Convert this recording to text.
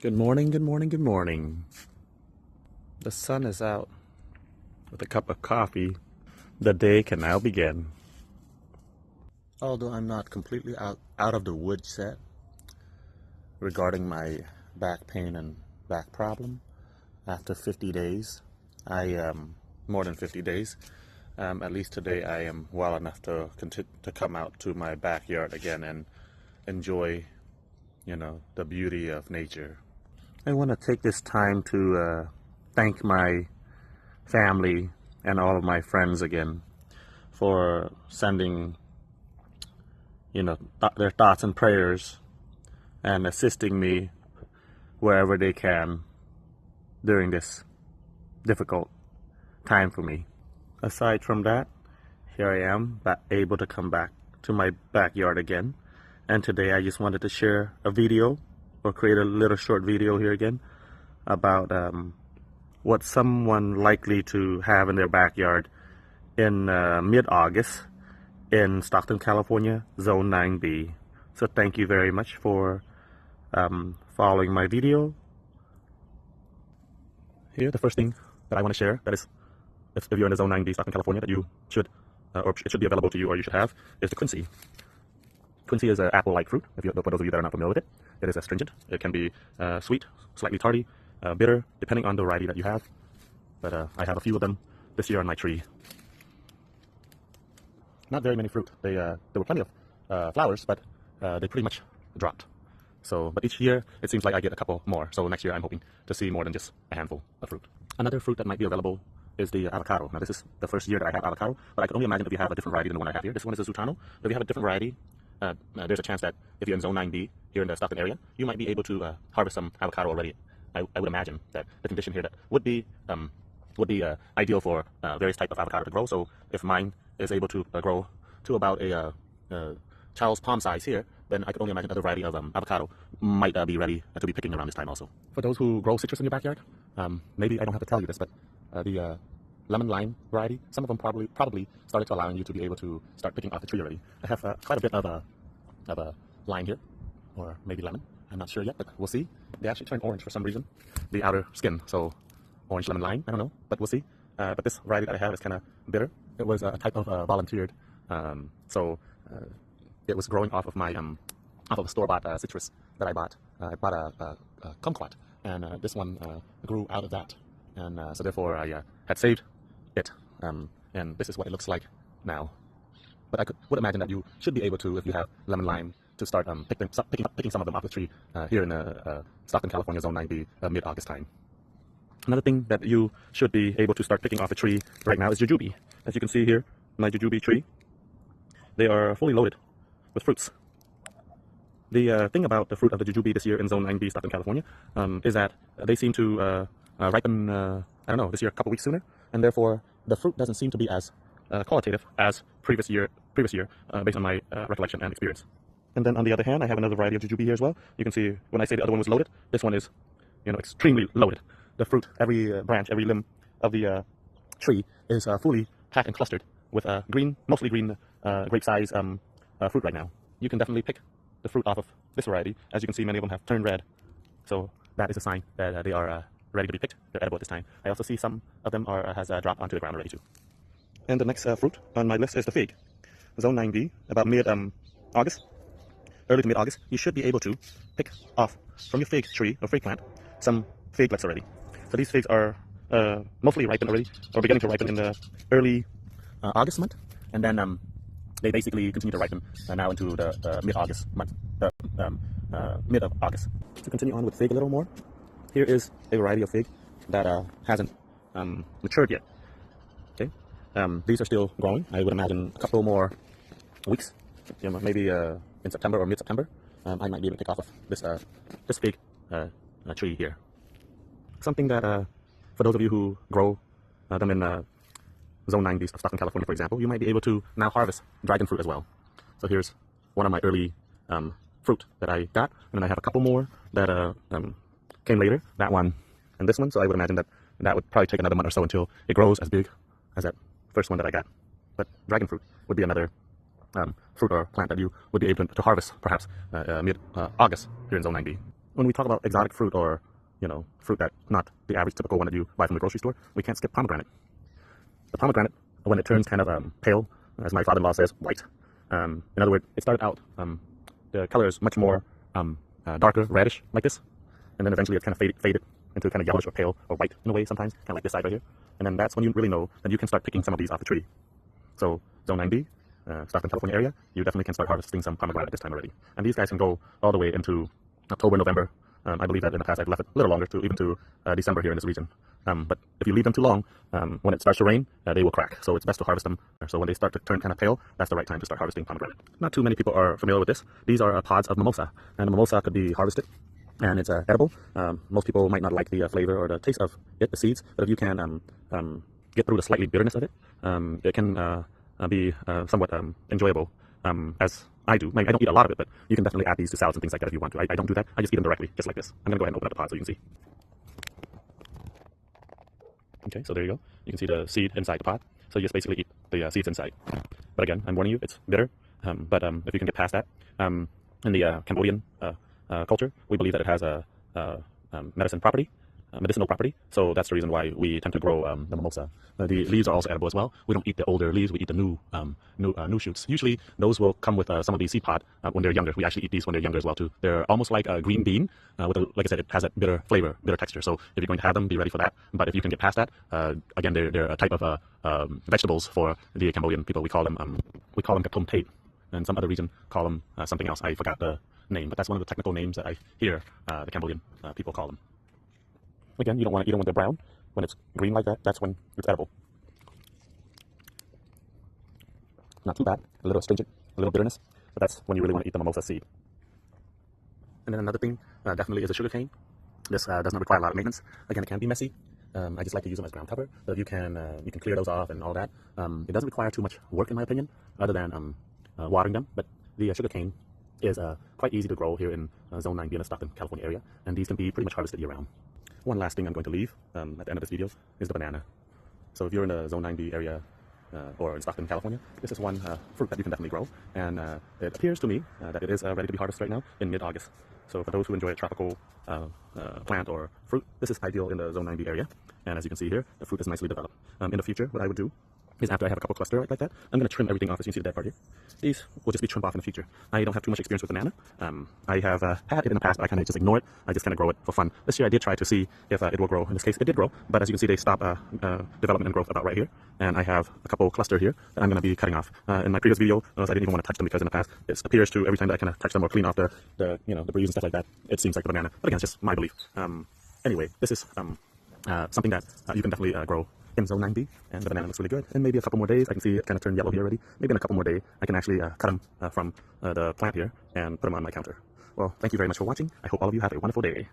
Good morning, good morning, good morning. The sun is out. With a cup of coffee, the day can now begin. Although I'm not completely out of the woods yet regarding my back pain and back problem, after 50 days, more than 50 days, at least today I am well enough to come out to my backyard again and enjoy, the beauty of nature. I want to take this time to thank my family and all of my friends again for sending, their thoughts and prayers and assisting me wherever they can during this difficult time for me. Aside from that, here I am able to come back to my backyard again, and today I just wanted to share a video or create a little short video here again about what someone likely to have in their backyard in mid-August in Stockton, California, Zone 9B. So thank you very much for following my video. Here, the first thing that I want to share, that is, if you're in the Zone 9B, Stockton, California, that you should, or it should be available to you, or you should have, is the Quincy. Quincy is an apple-like fruit, for those of you that are not familiar with it. It is astringent. It can be sweet, slightly tardy, bitter, depending on the variety that you have. But I have a few of them this year on my tree. Not very many fruit. There were plenty of flowers, but they pretty much dropped. So, but each year it seems like I get a couple more. So next year I'm hoping to see more than just a handful of fruit. Another fruit that might be available is the avocado. Now this is the first year that I have avocado, but I can only imagine if you have a different variety than the one I have here. This one is a Sultano. If you have a different variety, there's a chance that if you're in Zone 9B here in the Stockton area, you might be able to harvest some avocado already. I would imagine that the condition here that would be ideal for various type of avocado to grow. So if mine is able to grow to about a child's palm size here, then I could only imagine another variety of avocado might be ready to be picking around this time also. For those who grow citrus in your backyard, maybe I don't have to tell you this, but the lemon lime variety, some of them probably started to allowing you to be able to start picking off the tree already. I have quite a bit of a lime here, or maybe lemon. I'm not sure yet, but we'll see. They actually turn orange for some reason, the outer skin. So orange lemon lime, I don't know, but we'll see. But this variety that I have is kind of bitter. It was a type of volunteered, so it was growing off of my off of a store-bought citrus that I bought. I bought a kumquat, and this one grew out of that, and so therefore I had saved it, and this is what it looks like now. But I would imagine that you should be able to, if you have lemon lime, to start picking some of them off the tree here in Stockton, California, Zone 9B, mid-August time. Another thing that you should be able to start picking off the tree right now is jujube. As you can see here, my jujube tree, they are fully loaded with fruits. The thing about the fruit of the jujube this year in Zone 9B, Stockton, California, is that they seem to ripen, I don't know, this year a couple weeks sooner, and therefore the fruit doesn't seem to be as qualitative as previous year, based on my recollection and experience. And then on the other hand, I have another variety of jujube here as well. You can see when I say the other one was loaded, this one is, extremely loaded. The fruit, every branch, every limb of the tree is fully packed and clustered with mostly green, grape-size fruit right now. You can definitely pick the fruit off of this variety. As you can see, many of them have turned red. So that is a sign that they are ready to be picked. They're edible at this time. I also see some of them has dropped onto the ground already too. And the next fruit on my list is the fig. Zone 9B, about mid-August, early to mid-August, you should be able to pick off from your fig tree or fig plant some figlets already. So these figs are mostly ripened already, or beginning to ripen in the early August month, and then they basically continue to ripen now into the mid-August month, mid of August. To continue on with fig a little more, here is a variety of fig that hasn't matured yet. Okay, these are still growing. I would imagine a couple more weeks, maybe in September or mid-September, I might be able to pick off of this fig tree here. Something that for those of you who grow them in Zone 9B of Stockton, California, for example, you might be able to now harvest dragon fruit as well. So here's one of my early fruit that I got, and then I have a couple more that came later, that one and this one. So I would imagine that would probably take another month or so until it grows as big as that first one that I got. But dragon fruit would be another fruit or plant that you would be able to harvest perhaps mid-August here in Zone 9B. when we talk about exotic fruit or, fruit that's not the average typical one that you buy from the grocery store, we can't skip pomegranate. The pomegranate, when it turns kind of pale, as my father-in-law says, white. In other words, it started out, the color is much more darker, reddish, like this. And then eventually it's kind of faded into kind of yellowish or pale or white in a way sometimes, kind of like this side right here. And then that's when you really know that you can start picking some of these off the tree. So Zone 9B, Stockton, California area, you definitely can start harvesting some pomegranate at this time already. And these guys can go all the way into October, November. I believe that in the past I've left it a little longer, even to December here in this region. But if you leave them too long, when it starts to rain, they will crack. So it's best to harvest them. So when they start to turn kind of pale, that's the right time to start harvesting pomegranate. Not too many people are familiar with this. These are pods of mimosa, and the mimosa could be harvested, and it's edible. Most people might not like the flavor or the taste of it, the seeds, but if you can get through the slightly bitterness of it, it can be somewhat enjoyable, as I do. I don't eat a lot of it, but you can definitely add these to salads and things like that if you want to. I don't do that. I just eat them directly, just like this. I'm going to go ahead and open up the pod so you can see. Okay, so there you go. You can see the seed inside the pod. So you just basically eat the seeds inside. But again, I'm warning you, it's bitter. But if you can get past that, in the Cambodian culture, we believe that it has a medicinal property. So that's the reason why we tend to grow the mimosa. The leaves are also edible as well. We don't eat the older leaves. We eat the new shoots. Usually those will come with some of the seed pod when they're younger. We actually eat these when they're younger as well too. They're almost like a green bean with like I said, it has that bitter flavor, bitter texture. So if you're going to have them, be ready for that. But if you can get past that, again, they're a type of vegetables for the Cambodian people. We call them katum tate, and some other region call them something else. I forgot the name, but that's one of the technical names that I hear the Cambodian people call them. Again, you don't want to eat them when they're brown. When it's green like that, that's when it's edible. Not too bad. A little astringent, a little bitterness, but that's when you really want to eat the mimosa seed. And then another thing definitely is a sugarcane. This does not require a lot of maintenance. Again, it can be messy. I just like to use them as ground cover. So you can clear those off and all that. It doesn't require too much work in my opinion, other than watering them. But the sugarcane is quite easy to grow here in Zone 9B in the Stockton, California area, and these can be pretty much harvested year-round. One last thing I'm going to leave at the end of this video is the banana. So if you're in the Zone 9B area or in Stockton, California, this is one fruit that you can definitely grow, and it appears to me that it is ready to be harvested right now in mid-August. So for those who enjoy a tropical plant or fruit, this is ideal in the Zone 9B area, and as you can see here, the fruit is nicely developed. In the future, what I would do is after I have a couple clusters like that, I'm going to trim everything off, as you can see the dead part here. These will just be trimmed off in the future. I don't have too much experience with banana. I have had it in the past, but I kind of just ignore it. I just kind of grow it for fun. This year I did try to see if it will grow. In this case, it did grow, but as you can see, they stop development and growth about right here. And I have a couple cluster here that I'm going to be cutting off. In my previous video, I didn't even want to touch them because in the past, it appears to every time that I kind of touch them or clean off the debris and stuff like that, it seems like the banana. But again, it's just my belief. Anyway, this is something that you can definitely grow in Zone 9B, and the banana looks really good. In maybe a couple more days, I can see it kind of turn yellow here already. Maybe in a couple more days, I can actually cut them from the plant here and put them on my counter. Well, thank you very much for watching. I hope all of you have a wonderful day.